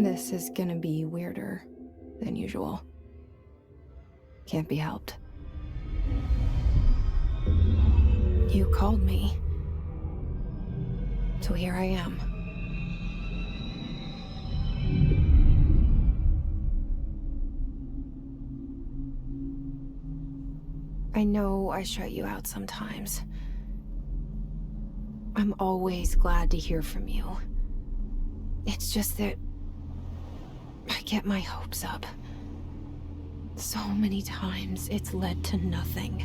This is gonna be weirder than usual. Can't be helped. You called me. So here I am. I know I shut you out sometimes. I'm always glad to hear from you. It's just that I get my hopes up. So many times it's led to nothing.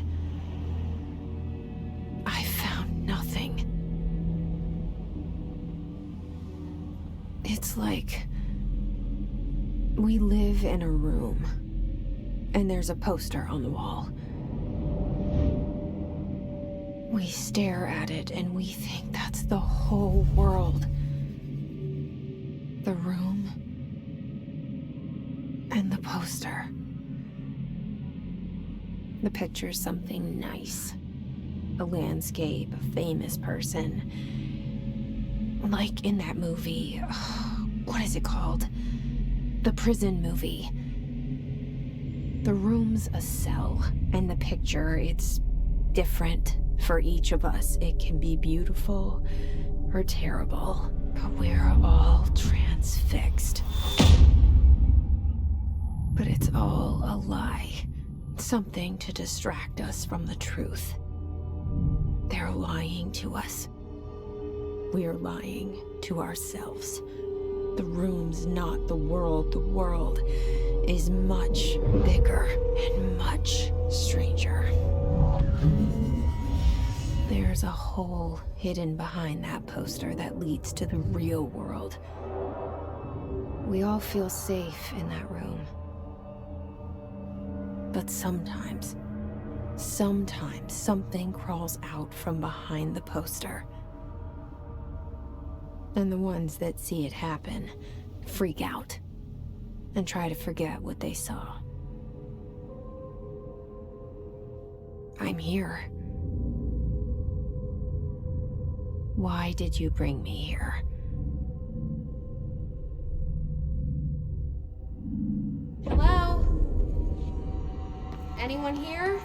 I found nothing. It's like we live in a room, and there's a poster on the wall. We stare at it and we think that's the whole world. The room and the poster. The picture's something nice. A landscape, a famous person. Like in that movie, what is it called? The prison movie. The room's a cell, and the picture, it's different for each of us. It can be beautiful or terrible, but we're all transfixed. But it's all a lie. Something to distract us from the truth. They're lying to us. We're lying to ourselves. The room's not the world. The world is much bigger and much stranger. There's a hole hidden behind that poster that leads to the real world. We all feel safe in that room. But sometimes something crawls out from behind the poster. And the ones that see it happen freak out and try to forget what they saw. I'm here. Why did you bring me here? Hello? Anyone here?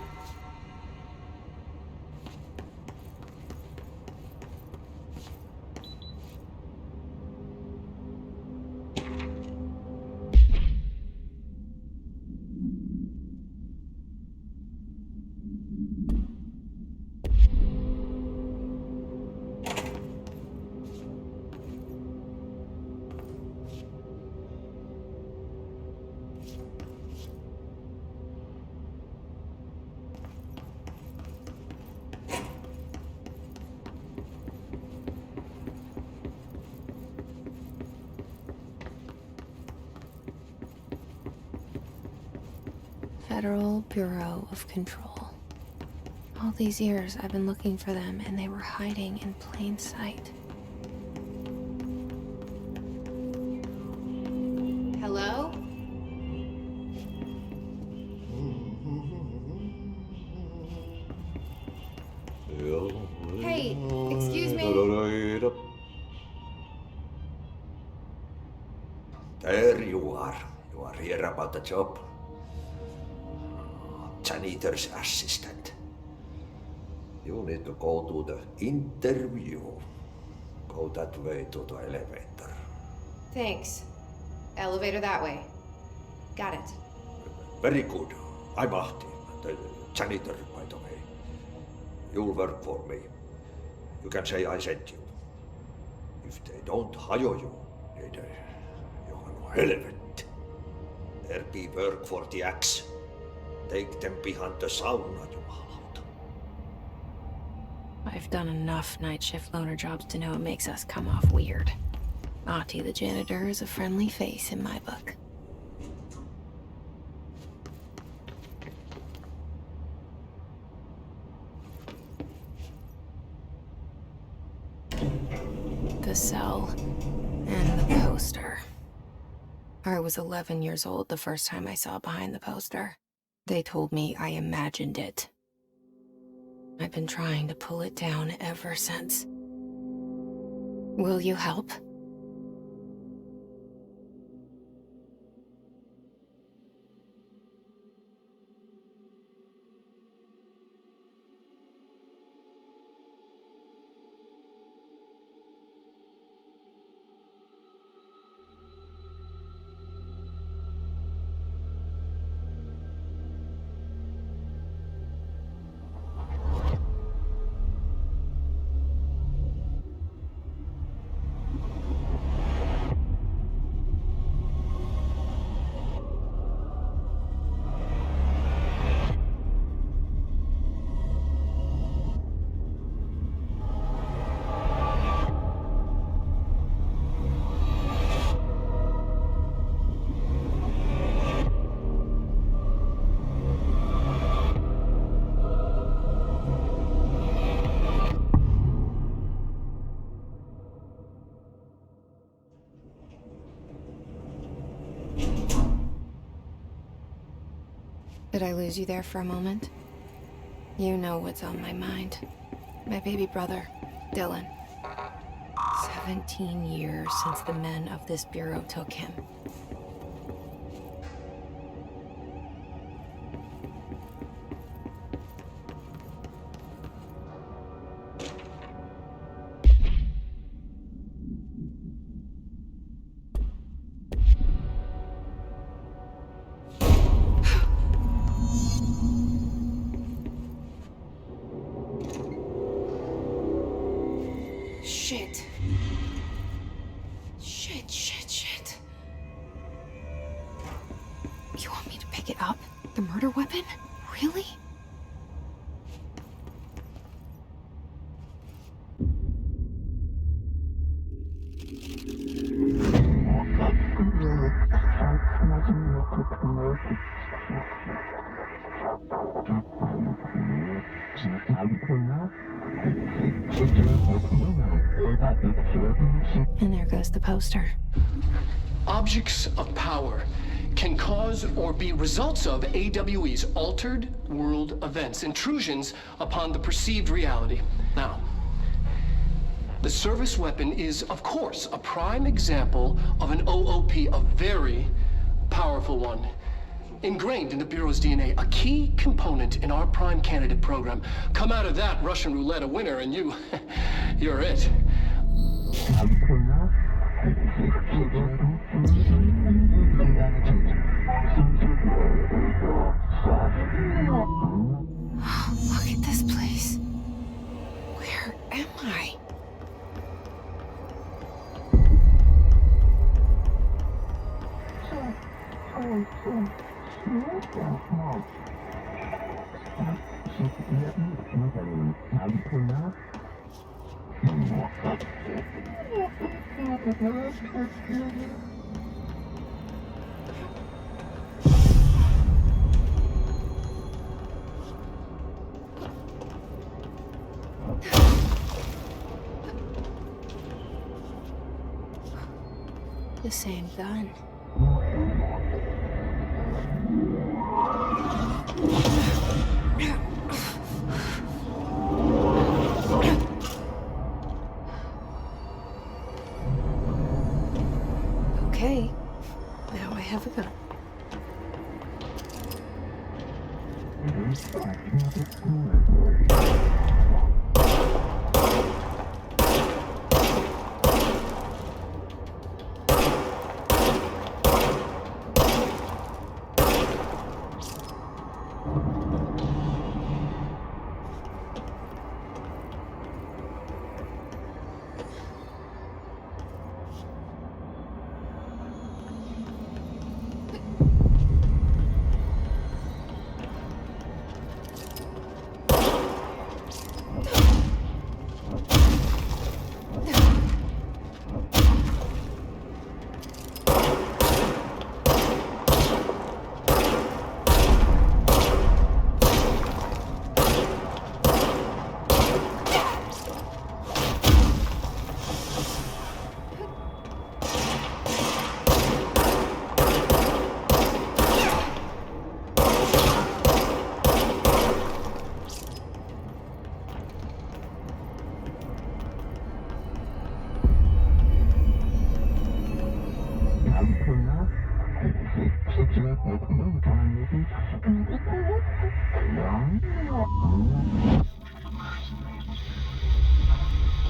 Federal Bureau of Control. All these years I've been looking for them, and they were hiding in plain sight. Hello? Hey, excuse me? There you are. You are here about the job. Janitor's assistant. You need to go to the interview. Go that way to the elevator. Thanks. Elevator that way. Got it. Very good. I'm Ahti, the janitor, by the way. You'll work for me. You can say I sent you. If they don't hire you, then you're no helvet. There be work for the axe. Take them behind the sauna, jumalauta. I've done enough night shift loner jobs to know it makes us come off weird. Ahti the janitor is a friendly face in my book. The cell and the poster. I was 11 years old the first time I saw behind the poster. They told me I imagined it. I've been trying to pull it down ever since. Will you help? Did I lose you there for a moment? You know what's on my mind. My baby brother, Dylan. 17 years since the men of this bureau took him. Shit. Shit. You want me to pick it up? The murder weapon? Really? And there goes the poster. Objects of power can cause or be results of AWE's altered world events, intrusions upon the perceived reality. Now, the service weapon is, of course, a prime example of an OOP, a very powerful one. Ingrained in the Bureau's DNA, a key component in our prime candidate program. Come out of that Russian roulette a winner and you're it. Look at this place. Where am I? The same gun. Okay, now I have a gun.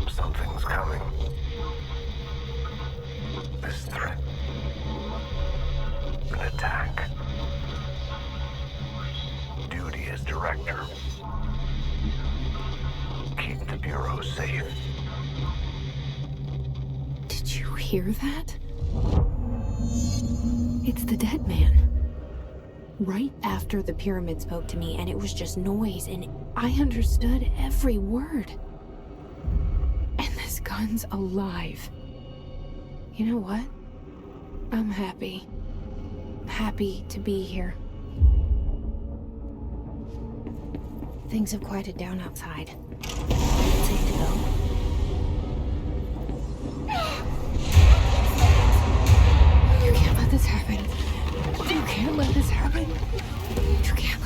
Something's coming. This threat. An attack. Duty as director. Keep the Bureau safe. Did you hear that? It's the dead man. Right after the pyramid spoke to me, and it was just noise, and I understood every word. And this gun's alive. You know what? I'm happy. Happy to be here. Things have quieted down outside. Safe to go. You can't let this happen. You can't let this happen. You can't let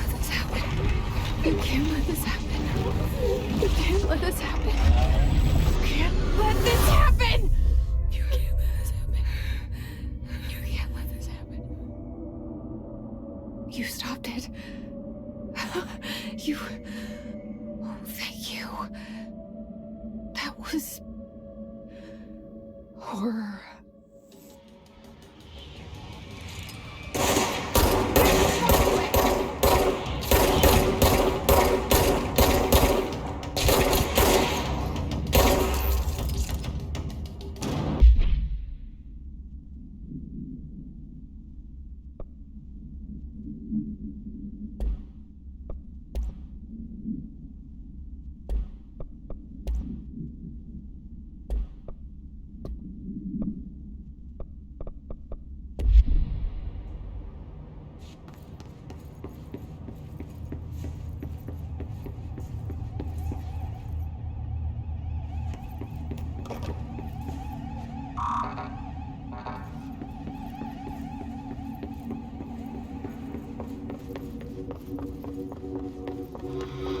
Horror.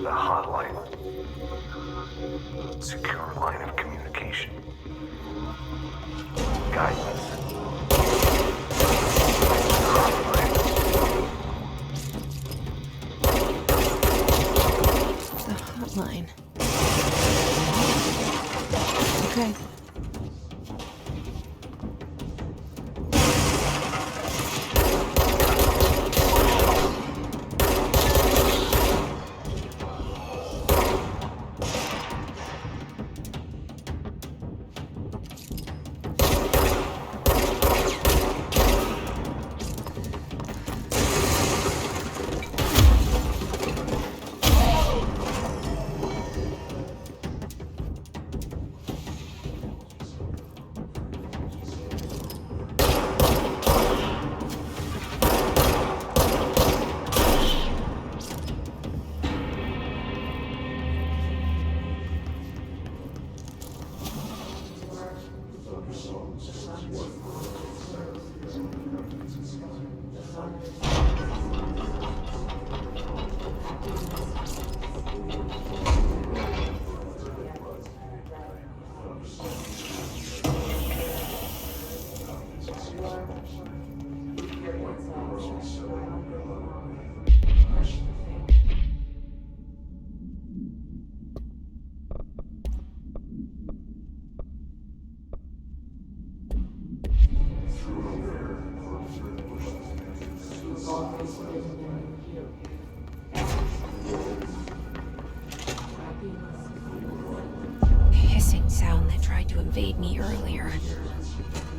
The hotline. Secure line of communication. Guidance. Hotline. The hotline. Okay. Hissing sound that tried to invade me earlier.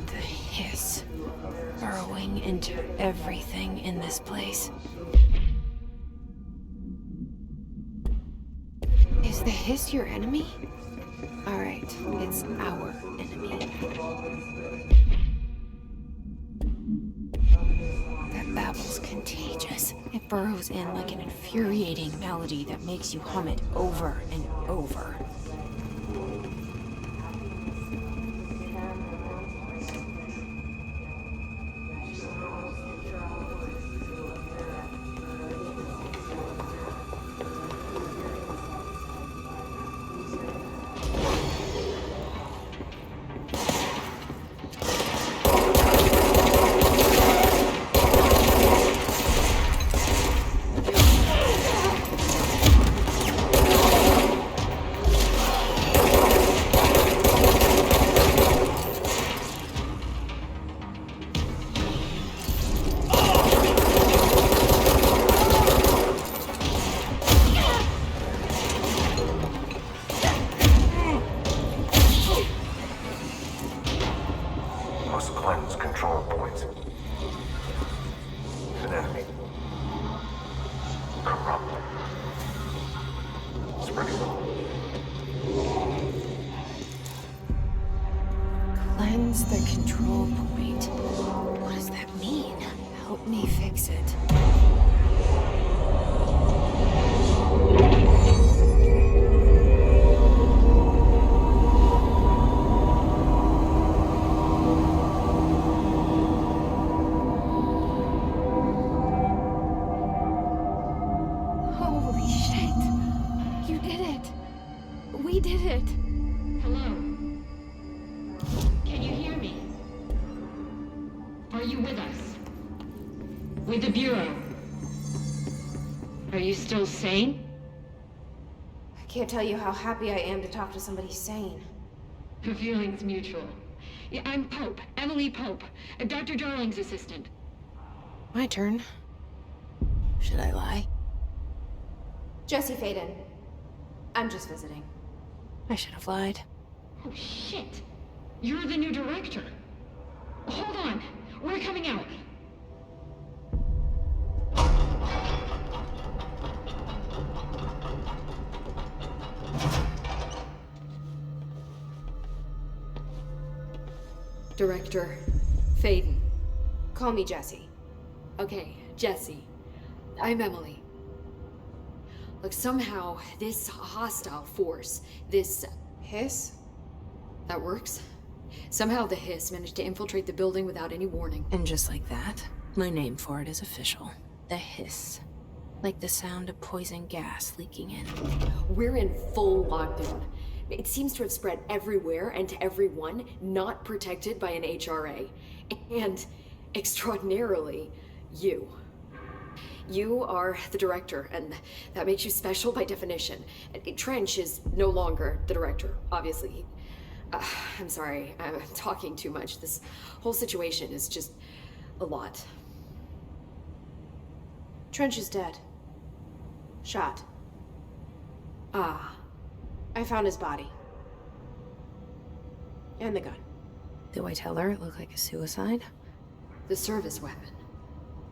The hiss. Burrowing into everything in this place. Is the hiss your enemy? Alright, it's our enemy. That babble's contagious. It burrows in like an infuriating melody that makes you hum it over and over. Must cleanse control points. An enemy. Corrupt. Spreading. Cleanse the control point. What does that mean? Help me fix it. Holy shit! You did it! We did it! Hello? Can you hear me? Are you with us? With the Bureau? Are you still sane? I can't tell you how happy I am to talk to somebody sane. The feeling's mutual. Yeah, I'm Pope. Emily Pope. Dr. Darling's assistant. My turn. Should I lie? Jesse Faden. I'm just visiting. I should have lied. Oh, shit. You're the new director. Hold on. We're coming out. Director Faden. Call me Jesse. Okay, Jesse. I'm Emily. Look, somehow, this hostile force, this... Hiss? that works? Somehow the hiss managed to infiltrate the building without any warning. And just like that, my name for it is official. The hiss. Like the sound of poison gas leaking in. We're in full lockdown. It seems to have spread everywhere and to everyone not protected by an HRA. And, extraordinarily, you. You are the director, and that makes you special by definition. Trench is no longer the director, obviously. I'm sorry, I'm talking too much. This whole situation is just a lot. Trench is dead. Shot. Ah, I found his body. And the gun. Do I tell her it looked like a suicide? the service weapon.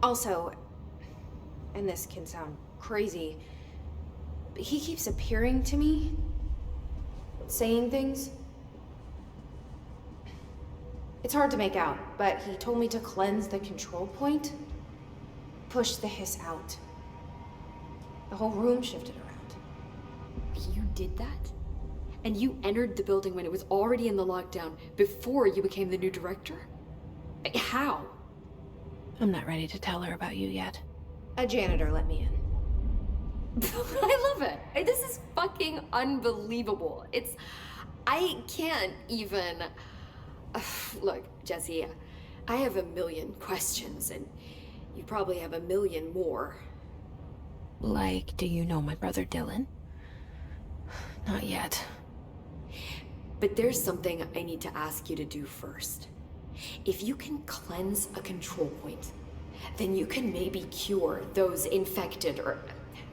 Also, and this can sound crazy, but he keeps appearing to me, saying things. It's hard to make out, but he told me to cleanse the control point, push the hiss out. The whole room shifted around. You did that? And you entered the building when it was already in the lockdown before you became the new director? How? I'm not ready to tell her about you yet. A janitor let me in. I love it. This is fucking unbelievable. I can't even... Look, Jesse, I have a million questions, and you probably have a million more. Like, do you know my brother Dylan? Not yet. But there's something I need to ask you to do first. If you can cleanse a control point, then you can maybe cure those infected or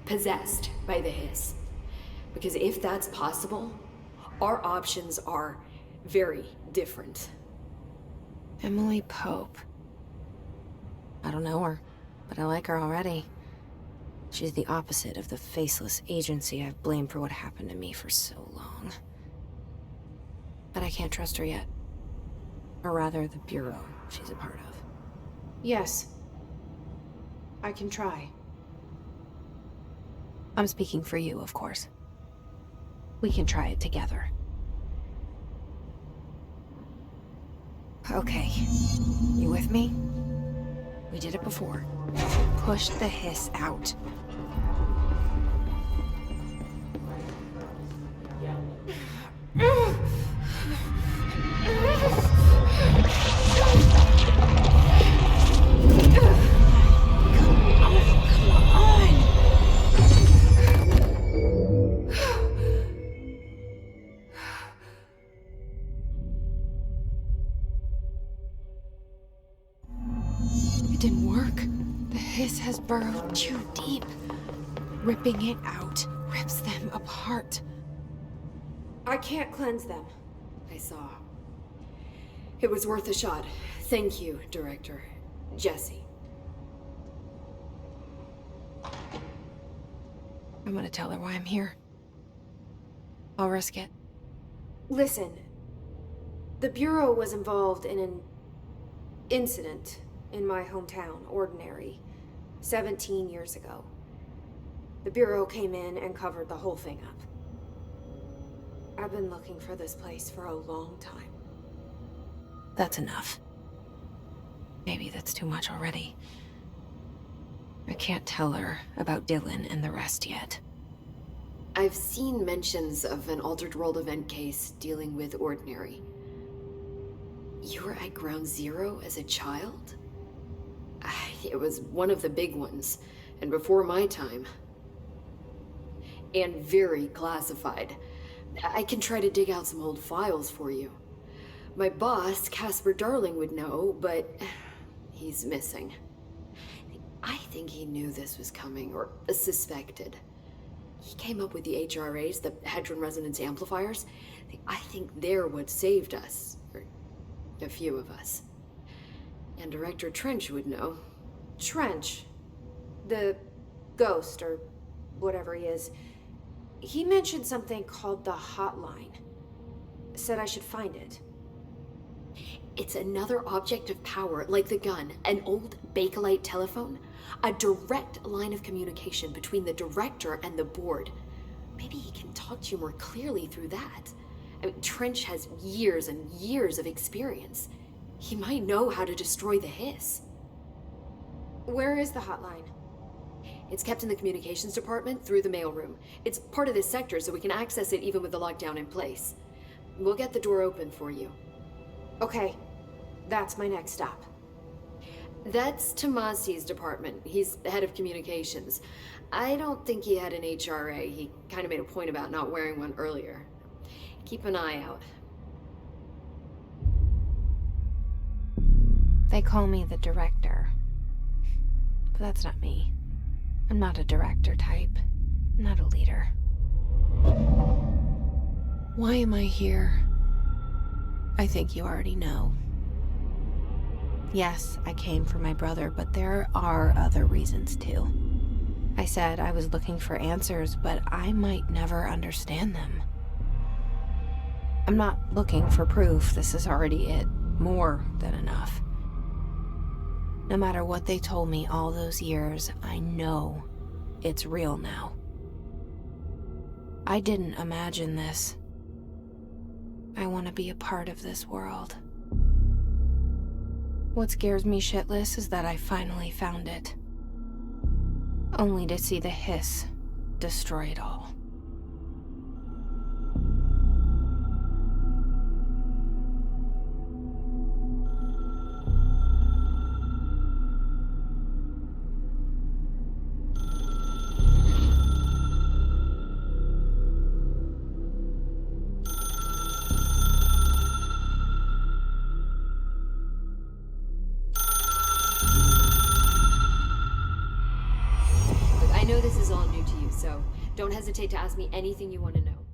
possessed by the hiss. Because if that's possible, our options are very different. Emily Pope. I don't know her, but I like her already. She's the opposite of the faceless agency I've blamed for what happened to me for so long. But I can't trust her yet. Or rather, the Bureau she's a part of. Yes. I can try. I'm speaking for you, of course. We can try it together. Okay. You with me? We did it before. Push the hiss out. It didn't work. The hiss has burrowed too deep. Ripping it out rips them apart. I can't cleanse them. I saw. It was worth a shot. Thank you, Director. Jesse. I'm gonna tell her why I'm here. I'll risk it. Listen, the Bureau was involved in an incident in my hometown, Ordinary, 17 years ago. The Bureau came in and covered the whole thing up. I've been looking for this place for a long time. That's enough. Maybe that's too much already. I can't tell her about Dylan and the rest yet. I've seen mentions of an Altered World event case dealing with Ordinary. You were at Ground Zero as a child? It was one of the big ones, and before my time. And very classified. I can try to dig out some old files for you. My boss, Casper Darling, would know, but he's missing. I think he knew this was coming, or suspected. He came up with the HRAs, the Hadron Resonance Amplifiers. I think they're what saved us, or a few of us. And Director Trench would know. Trench. The ghost, or whatever he is. He mentioned something called the hotline. Said I should find it. It's another object of power, like the gun, an old Bakelite telephone. A direct line of communication between the director and the board. Maybe he can talk to you more clearly through that. I mean, Trench has years and years of experience. He might know how to destroy the hiss. Where is the hotline? It's kept in the communications department through the mailroom. It's part of this sector, so we can access it even with the lockdown in place. We'll get the door open for you. Okay, that's my next stop. That's Tomasi's department. He's head of communications. I don't think he had an HRA. He kind of made a point about not wearing one earlier. Keep an eye out. They call me the director. But that's not me. I'm not a director type. I'm not a leader. Why am I here? I think you already know. Yes, I came for my brother, but there are other reasons too. I said I was looking for answers, but I might never understand them. I'm not looking for proof. This is already it. More than enough. No matter what they told me all those years, I know it's real now. I didn't imagine this. I want to be a part of this world. What scares me shitless is that I finally found it. Only to see the hiss destroy it all. Look, I know this is all new to you, so don't hesitate to ask me anything you want to know.